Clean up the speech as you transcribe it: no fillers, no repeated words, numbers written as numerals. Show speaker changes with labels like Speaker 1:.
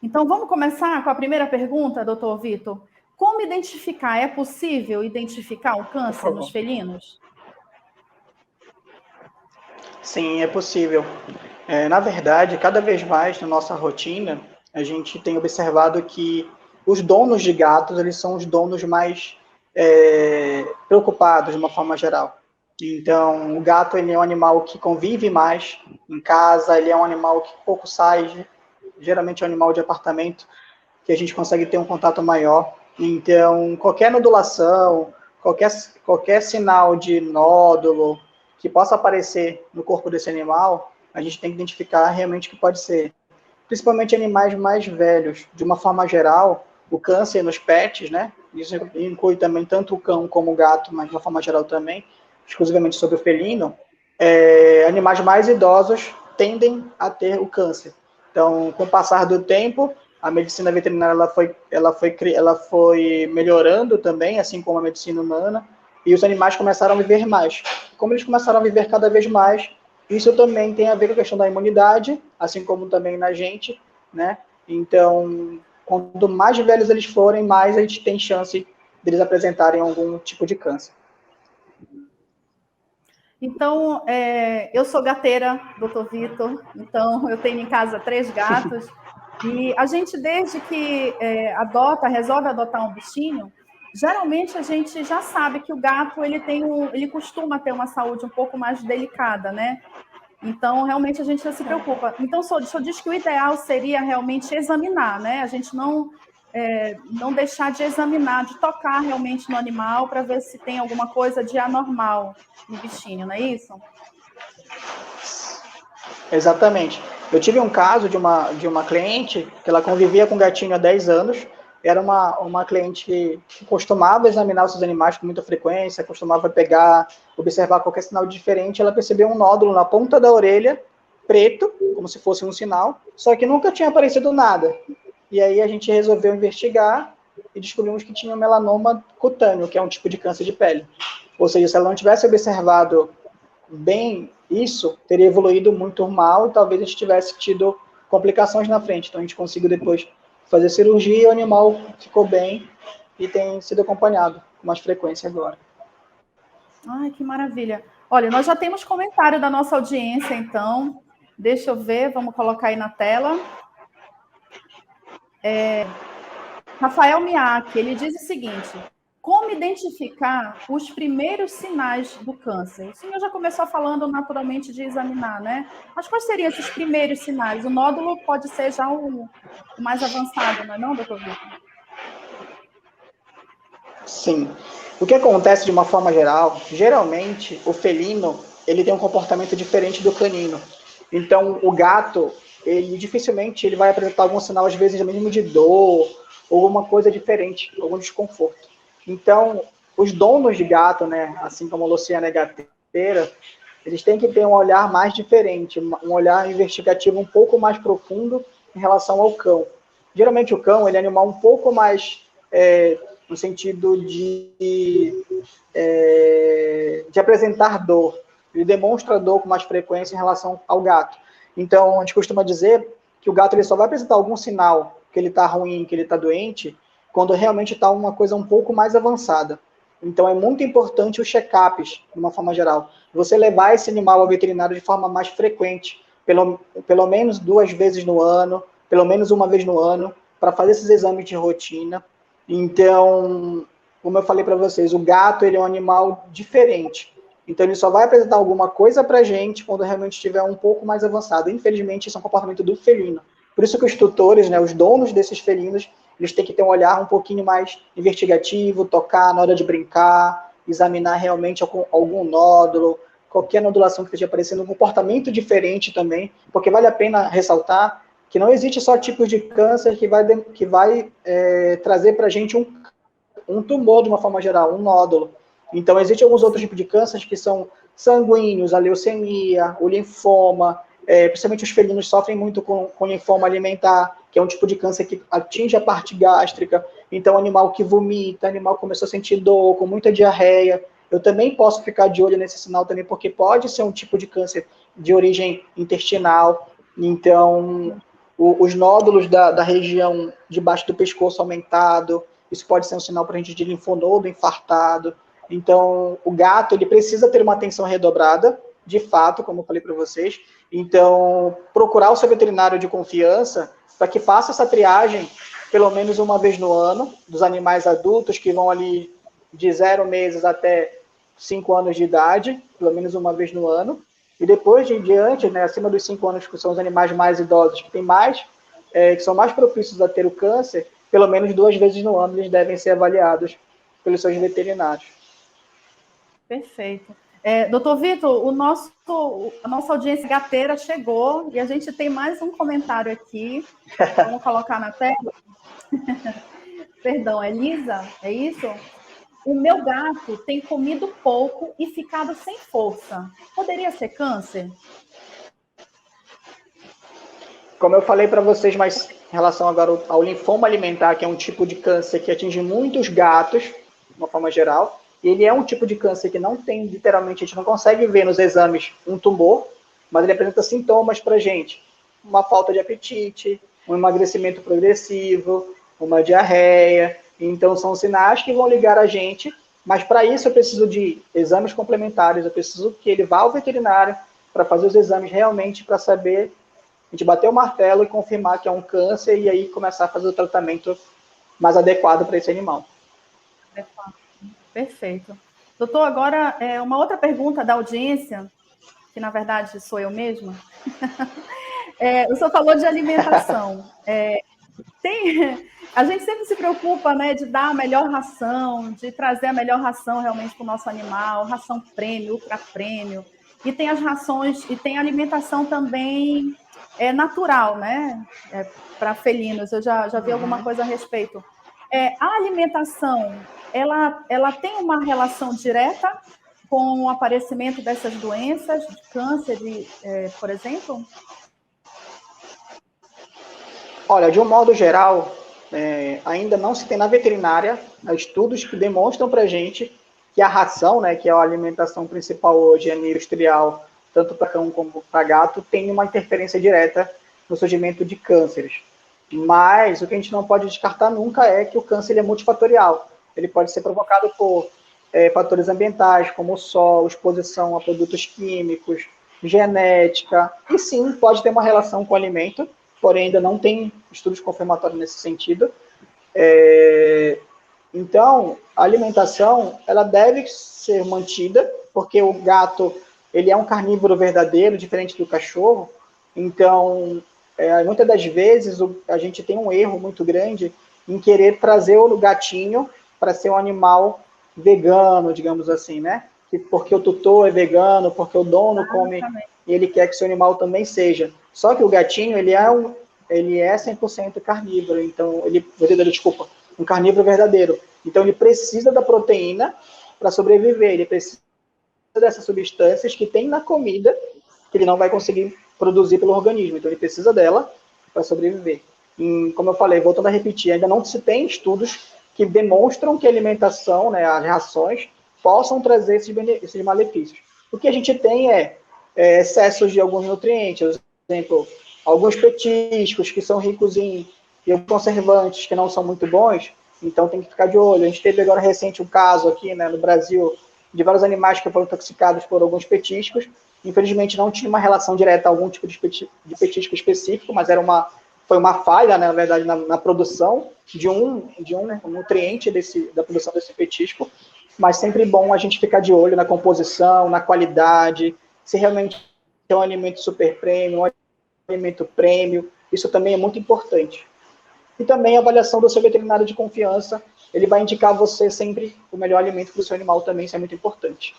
Speaker 1: Então, vamos começar com a primeira pergunta, doutor Vitor. Como identificar? É possível identificar o câncer nos felinos?
Speaker 2: Sim, é possível. Na verdade, cada vez mais na nossa rotina, a gente tem observado que os donos de gatos, eles são os donos mais preocupados, de uma forma geral. Então, o gato, ele é um animal que convive mais em casa, ele é um animal que pouco sai, geralmente é um animal de apartamento, que a gente consegue ter um contato maior. Então, qualquer nodulação, qualquer sinal de nódulo que possa aparecer no corpo desse animal, a gente tem que identificar realmente o que pode ser. Principalmente animais mais velhos. De uma forma geral, o câncer nos pets, né? Isso inclui também tanto o cão como o gato, mas de uma forma geral também, exclusivamente sobre o felino, animais mais idosos tendem a ter o câncer. Então, com o passar do tempo, a medicina veterinária ela foi melhorando também, assim como a medicina humana, e os animais começaram a viver mais. Como eles começaram a viver cada vez mais, isso também tem a ver com a questão da imunidade, assim como também na gente, né? Então, quanto mais velhos eles forem, mais a gente tem chance deles apresentarem algum tipo de câncer.
Speaker 1: Então, eu sou gateira, doutor Vitor, então eu tenho em casa 3 gatos, e a gente, desde que resolve adotar um bichinho, geralmente a gente já sabe que o gato ele costuma ter uma saúde um pouco mais delicada, né? Então, realmente, a gente já se preocupa. Então, o senhor diz que o ideal seria realmente examinar, né? A gente não deixar de examinar, de tocar realmente no animal para ver se tem alguma coisa de anormal no bichinho, não é isso?
Speaker 2: Exatamente. Eu tive um caso de uma cliente que ela convivia com gatinho há 10 anos. Era uma cliente que costumava examinar os seus animais com muita frequência, costumava pegar, observar qualquer sinal diferente. Ela percebeu um nódulo na ponta da orelha, preto, como se fosse um sinal, só que nunca tinha aparecido nada. E aí a gente resolveu investigar e descobrimos que tinha melanoma cutâneo, que é um tipo de câncer de pele. Ou seja, se ela não tivesse observado bem isso, teria evoluído muito mal e talvez a gente tivesse tido complicações na frente. Então a gente conseguiu depois fazer cirurgia e o animal ficou bem e tem sido acompanhado com mais frequência agora.
Speaker 1: Ai, que maravilha. Olha, nós já temos comentário da nossa audiência, então. Deixa eu ver, vamos colocar aí na tela. Rafael Miaki, ele diz o seguinte: como identificar os primeiros sinais do câncer? O senhor já começou falando naturalmente de examinar, né? Mas quais seriam esses primeiros sinais? O nódulo pode ser já o mais avançado, não é não, doutor Vitor?
Speaker 2: Sim. O que acontece de uma forma geral, geralmente o felino, ele tem um comportamento diferente do canino. Então, o gato, ele dificilmente ele vai apresentar algum sinal, às vezes, mesmo de dor, ou alguma coisa diferente, algum desconforto. Então, os donos de gato, né, assim como a Luciana é gateira, eles têm que ter um olhar mais diferente, um olhar investigativo um pouco mais profundo em relação ao cão. Geralmente o cão, ele é um animal um pouco mais no sentido de apresentar dor. Ele demonstra dor com mais frequência em relação ao gato. Então, a gente costuma dizer que o gato ele só vai apresentar algum sinal que ele está ruim, que ele está doente, quando realmente está uma coisa um pouco mais avançada. Então, é muito importante os check-ups, de uma forma geral. Você levar esse animal ao veterinário de forma mais frequente, pelo menos 2 vezes no ano, pelo menos 1 vez no ano, para fazer esses exames de rotina. Então, como eu falei para vocês, o gato ele é um animal diferente. Então, ele só vai apresentar alguma coisa para a gente quando realmente estiver um pouco mais avançado. Infelizmente, isso é um comportamento do felino. Por isso que os tutores, né, os donos desses felinos, eles têm que ter um olhar um pouquinho mais investigativo, tocar na hora de brincar, examinar realmente algum nódulo, qualquer nodulação que esteja aparecendo, um comportamento diferente também, porque vale a pena ressaltar que não existe só tipos de câncer que vai trazer para a gente um tumor de uma forma geral, um nódulo. Então, existem alguns outros tipos de cânceres que são sanguíneos, a leucemia, o linfoma, principalmente os felinos sofrem muito com linfoma alimentar, que é um tipo de câncer que atinge a parte gástrica. Então, animal que vomita, animal que começou a sentir dor, com muita diarreia. Eu também posso ficar de olho nesse sinal também, porque pode ser um tipo de câncer de origem intestinal. Então, os nódulos da região debaixo do pescoço aumentado, isso pode ser um sinal para a gente de linfonodo infartado. Então, o gato, ele precisa ter uma atenção redobrada, de fato, como eu falei para vocês. Então, procurar o seu veterinário de confiança para que faça essa triagem pelo menos uma vez no ano, dos animais adultos que vão ali de 0 meses até 5 anos de idade, pelo menos uma vez no ano. E depois de em diante, né, acima dos 5 anos, que são os animais mais idosos, que tem mais, que são mais propícios a ter o câncer, pelo menos 2 vezes no ano eles devem ser avaliados pelos seus veterinários.
Speaker 1: Perfeito. Doutor Vitor, a nossa audiência gateira chegou e a gente tem mais um comentário aqui. Vamos colocar na tela. Perdão, Elisa, é isso? O meu gato tem comido pouco e ficado sem força. Poderia ser câncer?
Speaker 2: Como eu falei para vocês, mas em relação agora ao linfoma alimentar, que é um tipo de câncer que atinge muitos gatos, de uma forma geral, e ele é um tipo de câncer que não tem, literalmente, a gente não consegue ver nos exames um tumor, mas ele apresenta sintomas para a gente. Uma falta de apetite, um emagrecimento progressivo, uma diarreia. Então, são sinais que vão ligar a gente, mas para isso eu preciso de exames complementares, eu preciso que ele vá ao veterinário para fazer os exames realmente para saber, a gente bater o martelo e confirmar que é um câncer e aí começar a fazer o tratamento mais adequado para esse animal.
Speaker 1: Perfeito. Doutor, agora uma outra pergunta da audiência, que na verdade sou eu mesma. O senhor falou de alimentação. A gente sempre se preocupa, né, de dar a melhor ração, de trazer a melhor ração realmente para o nosso animal, ração prêmio, ultra prêmio, e tem as rações, e tem alimentação também natural, né, para felinos. Eu já vi alguma coisa a respeito. A alimentação, ela tem uma relação direta com o aparecimento dessas doenças, de câncer, por exemplo?
Speaker 2: Olha, de um modo geral, ainda não se tem na veterinária estudos que demonstram para a gente que a ração, né, que é a alimentação principal hoje, industrial, tanto para cão como para gato, tem uma interferência direta no surgimento de cânceres. Mas o que a gente não pode descartar nunca é que o câncer ele é multifatorial. Ele pode ser provocado por fatores ambientais, como o sol, exposição a produtos químicos, genética, e sim, pode ter uma relação com o alimento, porém ainda não tem estudos confirmatórios nesse sentido. Então, a alimentação, ela deve ser mantida, porque o gato, ele é um carnívoro verdadeiro, diferente do cachorro. Então, muitas das vezes, a gente tem um erro muito grande em querer trazer o gatinho para ser um animal vegano, digamos assim, né? Porque o tutor é vegano, porque o dono come e ele quer que seu animal também seja. Só que o gatinho, ele é 100% carnívoro, então, um carnívoro verdadeiro. Então, ele precisa da proteína para sobreviver, ele precisa dessas substâncias que tem na comida, que ele não vai conseguir produzir pelo organismo, então ele precisa dela para sobreviver. E, como eu falei, voltando a repetir, ainda não se tem estudos que demonstram que a alimentação, né, as rações, possam trazer esses malefícios. O que a gente tem é excessos de alguns nutrientes, por exemplo, alguns petiscos que são ricos em conservantes que não são muito bons, então tem que ficar de olho. A gente teve agora recente um caso aqui, né, no Brasil, de vários animais que foram intoxicados por alguns petiscos. Infelizmente não tinha uma relação direta a algum tipo de petisco específico, mas foi uma falha, né, na verdade, na produção de um nutriente da produção desse petisco. Mas sempre bom a gente ficar de olho na composição, na qualidade, se realmente é um alimento super premium, um alimento prêmio, isso também é muito importante. E também a avaliação do seu veterinário de confiança, ele vai indicar a você sempre o melhor alimento para o seu animal também, isso é muito importante.